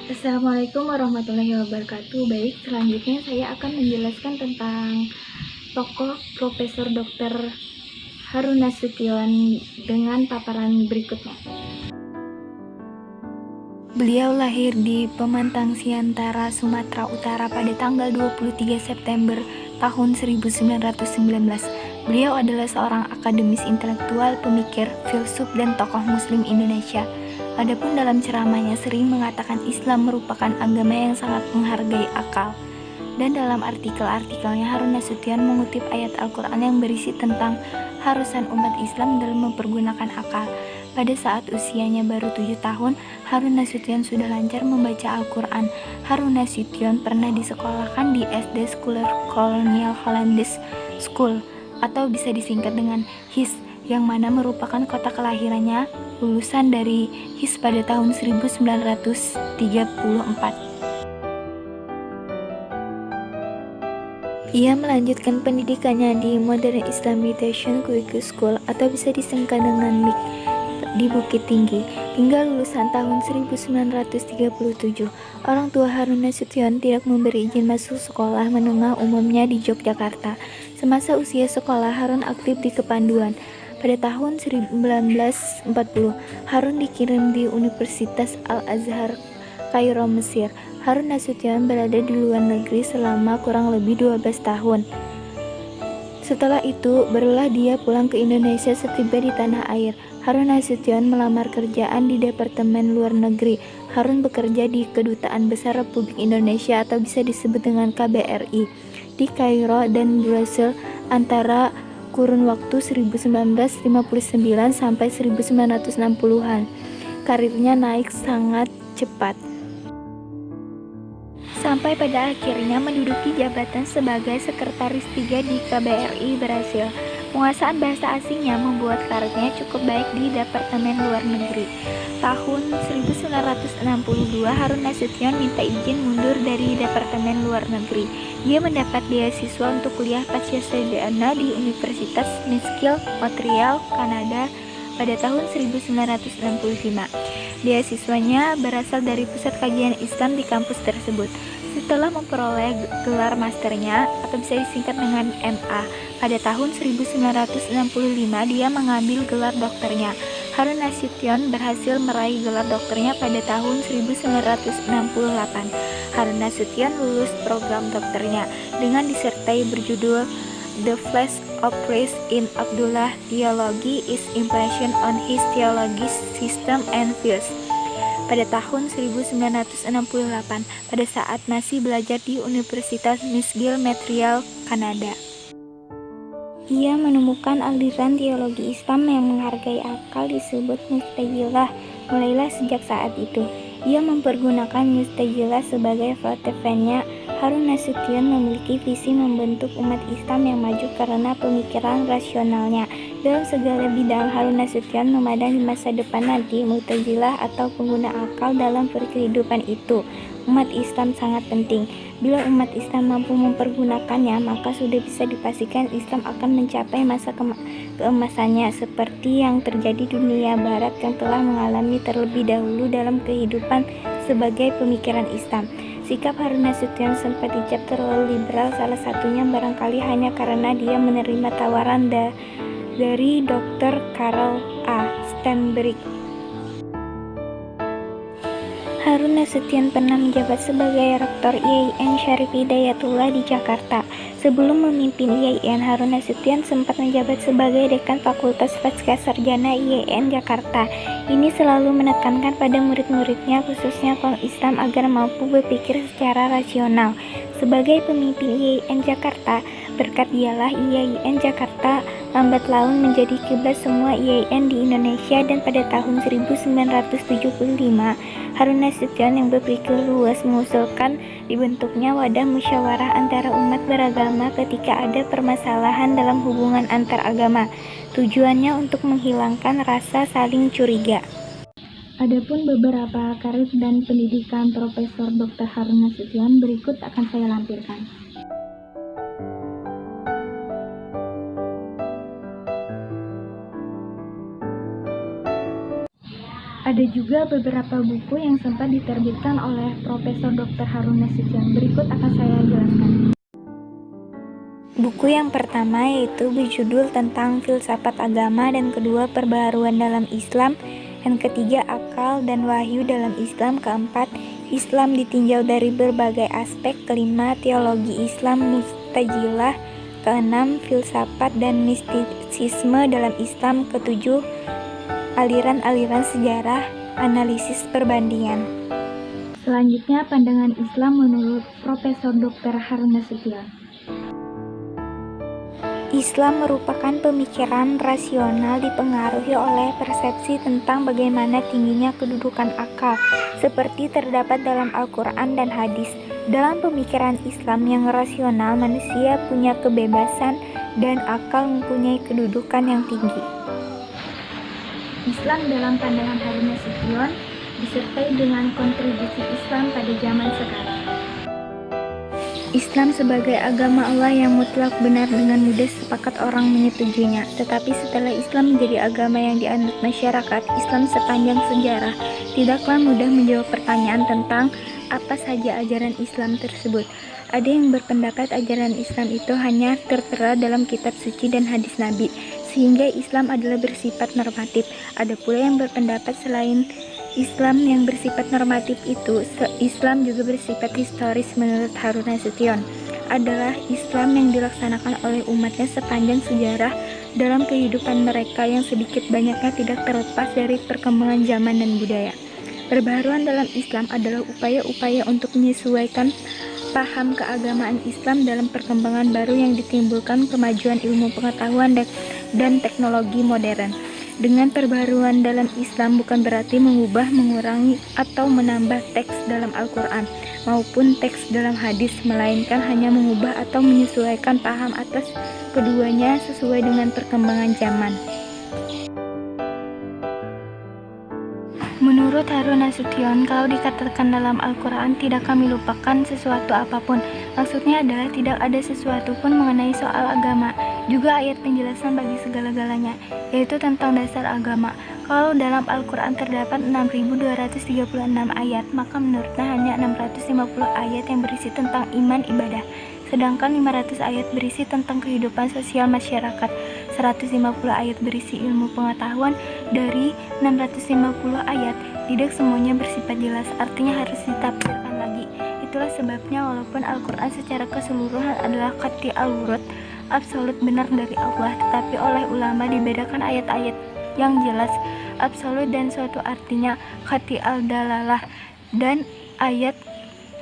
Assalamualaikum warahmatullahi wabarakatuh. Baik, selanjutnya saya akan menjelaskan tentang tokoh Profesor Dr. Harun Nasution dengan paparan berikutnya. Beliau lahir di Pemantang Siantara, Sumatera Utara pada tanggal 23 September tahun 1919. Beliau adalah seorang akademis intelektual, pemikir, filsuf, dan tokoh muslim Indonesia. Adapun dalam ceramahnya sering mengatakan Islam merupakan agama yang sangat menghargai akal. Dan dalam artikel-artikelnya Harun Nasution mengutip ayat Al-Quran yang berisi tentang harusan umat Islam dalam mempergunakan akal. Pada saat usianya baru 7 tahun, Harun Nasution sudah lancar membaca Al-Quran. Harun Nasution pernah disekolahkan di SD Schooler Kolonial Hollands School, atau bisa disingkat dengan HIS, yang mana merupakan kota kelahirannya, lulusan dari HIS pada tahun 1934. Ia melanjutkan pendidikannya di Modern Islamization Quaker School, atau bisa disingkat dengan MIQ, di Bukit Tinggi, hingga lulusan tahun 1937. Orang tua Harun Nasution tidak memberi izin masuk sekolah menengah umumnya di Yogyakarta. Semasa usia sekolah, Harun aktif di kepanduan. Pada tahun 1940, Harun dikirim di Universitas Al-Azhar, Kairo, Mesir. Harun Nasution berada di luar negeri selama kurang lebih 12 tahun. Setelah itu, barulah dia pulang ke Indonesia. Setiba di tanah air, Harun Nasution melamar kerjaan di Departemen Luar Negeri. Harun bekerja di Kedutaan Besar Republik Indonesia, atau bisa disebut dengan KBRI, di Kairo dan Brussels antara kurun waktu 1959 sampai 1960-an. Karirnya naik sangat cepat, sampai pada akhirnya menduduki jabatan sebagai Sekretaris 3 di KBRI Brasil. Penguasaan bahasa asingnya membuat karirnya cukup baik di Departemen Luar Negeri. Tahun 1962, Harun Nasution minta izin mundur dari Departemen Luar Negeri. Dia mendapat beasiswa untuk kuliah pascasarjana di Universitas McGill, Montreal, Kanada pada tahun 1965. Beasiswanya berasal dari Pusat Kajian Islam di kampus tersebut. Setelah memperoleh gelar masternya, atau bisa disingkat dengan MA, pada tahun 1965 dia mengambil gelar dokternya. Harun Nasution berhasil meraih gelar dokternya pada tahun 1968. Harun Nasution lulus program dokternya dengan disertai berjudul The Flash of Praise in Abdullah Theology is Impression on His Theology System and Views pada tahun 1968, pada saat masih belajar di Universitas McGill, Montreal, Kanada. Ia menemukan aliran teologi Islam yang menghargai akal disebut Mu'tazilah. Mulailah sejak saat itu, ia mempergunakan Mu'tazilah sebagai filsafatnya. Harun Nasution memiliki visi membentuk umat Islam yang maju karena pemikiran rasionalnya. Dalam segala bidang, Harun Nasution memandang di masa depan nanti Mu'tazilah atau pengguna akal dalam kehidupan itu umat Islam sangat penting. Bila umat Islam mampu mempergunakannya, maka sudah bisa dipastikan Islam akan mencapai masa keemasannya, seperti yang terjadi di dunia barat yang telah mengalami terlebih dahulu dalam kehidupan sebagai pemikiran Islam. Sikap Harun Nasution sempat dicap terlalu liberal, salah satunya barangkali hanya karena dia menerima tawaran dari Dr. Karl A. Stenberg. Harun Nasution pernah menjabat sebagai Rektor IAIN Syarif Hidayatullah di Jakarta. Sebelum memimpin IAIN, Harun Nasution sempat menjabat sebagai Dekan Fakultas Pascasarjana IAIN Jakarta. Ini selalu menekankan pada murid-muridnya, khususnya kaum Islam, agar mampu berpikir secara rasional. Sebagai pemimpin IAIN Jakarta, berkat dialah IAIN Jakarta lambat laun menjadi kiblat semua IAIN di Indonesia, dan pada tahun 1975, Harun Nasution yang berpikir luas mengusulkan dibentuknya wadah musyawarah antara umat beragama ketika ada permasalahan dalam hubungan antar agama. Tujuannya untuk menghilangkan rasa saling curiga. Adapun beberapa karir dan pendidikan Profesor Dr. Harun Nasution berikut akan saya lampirkan. Ada juga beberapa buku yang sempat diterbitkan oleh Profesor Dr. Harun Nasution. Berikut akan saya jelaskan. Buku yang pertama yaitu berjudul tentang filsafat agama, dan kedua perbaharuan dalam Islam, dan ketiga akal dan wahyu dalam Islam, keempat Islam ditinjau dari berbagai aspek, kelima teologi Islam mustajilah, keenam filsafat dan mistisisme dalam Islam, ketujuh aliran-aliran sejarah, analisis perbandingan. Selanjutnya pandangan Islam menurut Profesor Dr. Harun Nasution. Islam merupakan pemikiran rasional dipengaruhi oleh persepsi tentang bagaimana tingginya kedudukan akal, seperti terdapat dalam Al-Quran dan hadis. Dalam pemikiran Islam yang rasional, manusia punya kebebasan dan akal mempunyai kedudukan yang tinggi. Islam dalam pandangan Harun Nasution disertai dengan kontribusi Islam pada zaman sekarang. Islam sebagai agama Allah yang mutlak benar dengan mudah sepakat orang menyetujuinya. Tetapi setelah Islam menjadi agama yang dianut masyarakat, Islam sepanjang sejarah tidaklah mudah menjawab pertanyaan tentang apa saja ajaran Islam tersebut. Ada yang berpendapat ajaran Islam itu hanya tertera dalam kitab suci dan hadis Nabi, sehingga Islam adalah bersifat normatif. Ada pula yang berpendapat selain Islam yang bersifat normatif itu, Islam juga bersifat historis. Menurut Harun Nasution, adalah Islam yang dilaksanakan oleh umatnya sepanjang sejarah dalam kehidupan mereka yang sedikit banyaknya tidak terlepas dari perkembangan zaman dan budaya. Perbaharuan dalam Islam adalah upaya-upaya untuk menyesuaikan paham keagamaan Islam dalam perkembangan baru yang ditimbulkan kemajuan ilmu pengetahuan dan teknologi modern. Dengan perbaharuan dalam Islam bukan berarti mengubah, mengurangi, atau menambah teks dalam Al-Quran maupun teks dalam hadis, melainkan hanya mengubah atau menyesuaikan paham atas keduanya sesuai dengan perkembangan zaman. Menurut Harun Nasution, kalau dikatakan dalam Al-Quran tidak kami lupakan sesuatu apapun, maksudnya adalah tidak ada sesuatu pun mengenai soal agama, juga ayat penjelasan bagi segala-galanya, yaitu tentang dasar agama. Kalau dalam Al-Quran terdapat 6.236 ayat, maka menurutnya hanya 650 ayat yang berisi tentang iman ibadah, sedangkan 500 ayat berisi tentang kehidupan sosial masyarakat, 150 ayat berisi ilmu pengetahuan. Dari 650 ayat, tidak semuanya bersifat jelas, artinya harus ditafsirkan lagi. Itulah sebabnya walaupun Al-Quran secara keseluruhan adalah qat'i al-wurud, absolut benar dari Allah, tetapi oleh ulama dibedakan ayat-ayat yang jelas, absolut dan suatu artinya qat'i al-dalalah, dan ayat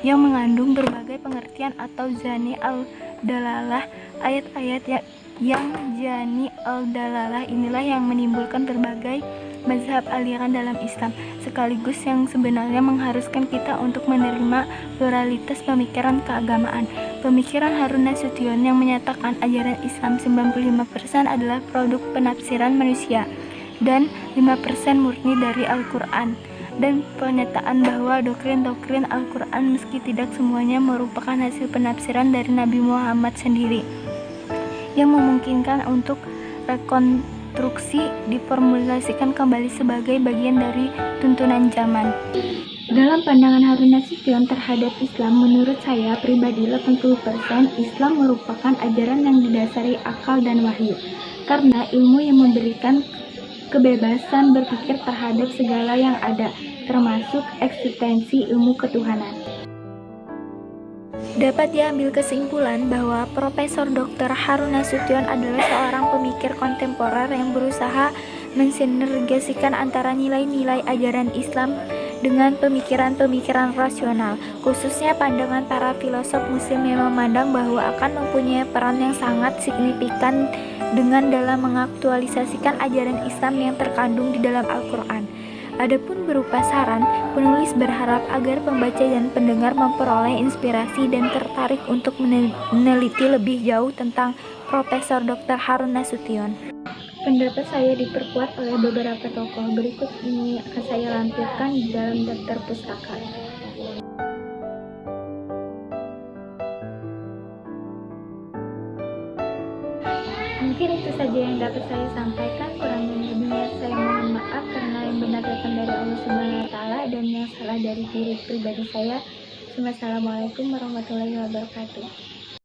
yang mengandung berbagai pengertian atau zani al-dalalah. Ayat-ayat yang jani al-dalalah inilah yang menimbulkan berbagai mazhab aliran dalam Islam, sekaligus yang sebenarnya mengharuskan kita untuk menerima pluralitas pemikiran keagamaan. Pemikiran Harun Nasution yang menyatakan ajaran Islam 95% adalah produk penafsiran manusia dan 5% murni dari Al-Quran, dan pernyataan bahwa doktrin-doktrin Al-Quran meski tidak semuanya merupakan hasil penafsiran dari Nabi Muhammad sendiri, yang memungkinkan untuk rekonstruksi diformulasikan kembali sebagai bagian dari tuntunan zaman. Dalam pandangan Harun Nasution terhadap Islam, menurut saya pribadi 80% Islam merupakan ajaran yang didasari akal dan wahyu, karena ilmu yang memberikan kebebasan berpikir terhadap segala yang ada, termasuk eksistensi ilmu ketuhanan. Dapat diambil kesimpulan bahwa Profesor Dr. Harun Nasution adalah seorang pemikir kontemporer yang berusaha mensinergasikan antara nilai-nilai ajaran Islam dengan pemikiran-pemikiran rasional, khususnya pandangan para filosof Muslim yang memandang bahwa akan mempunyai peran yang sangat signifikan dengan dalam mengaktualisasikan ajaran Islam yang terkandung di dalam Al-Quran. Adapun berupa saran, penulis berharap agar pembaca dan pendengar memperoleh inspirasi dan tertarik untuk meneliti lebih jauh tentang Profesor Dr. Harun Nasution. Pendapat saya diperkuat oleh beberapa tokoh. Berikut ini akan saya lampirkan di dalam daftar pustaka. Mungkin itu saja yang dapat saya sampaikan. Kurang lebihnya saya mohon maaf, karena yang benar dan datang dari Allah Subhanahu wa taala dan yang salah dari diri pribadi saya. Wassalamualaikum warahmatullahi wabarakatuh.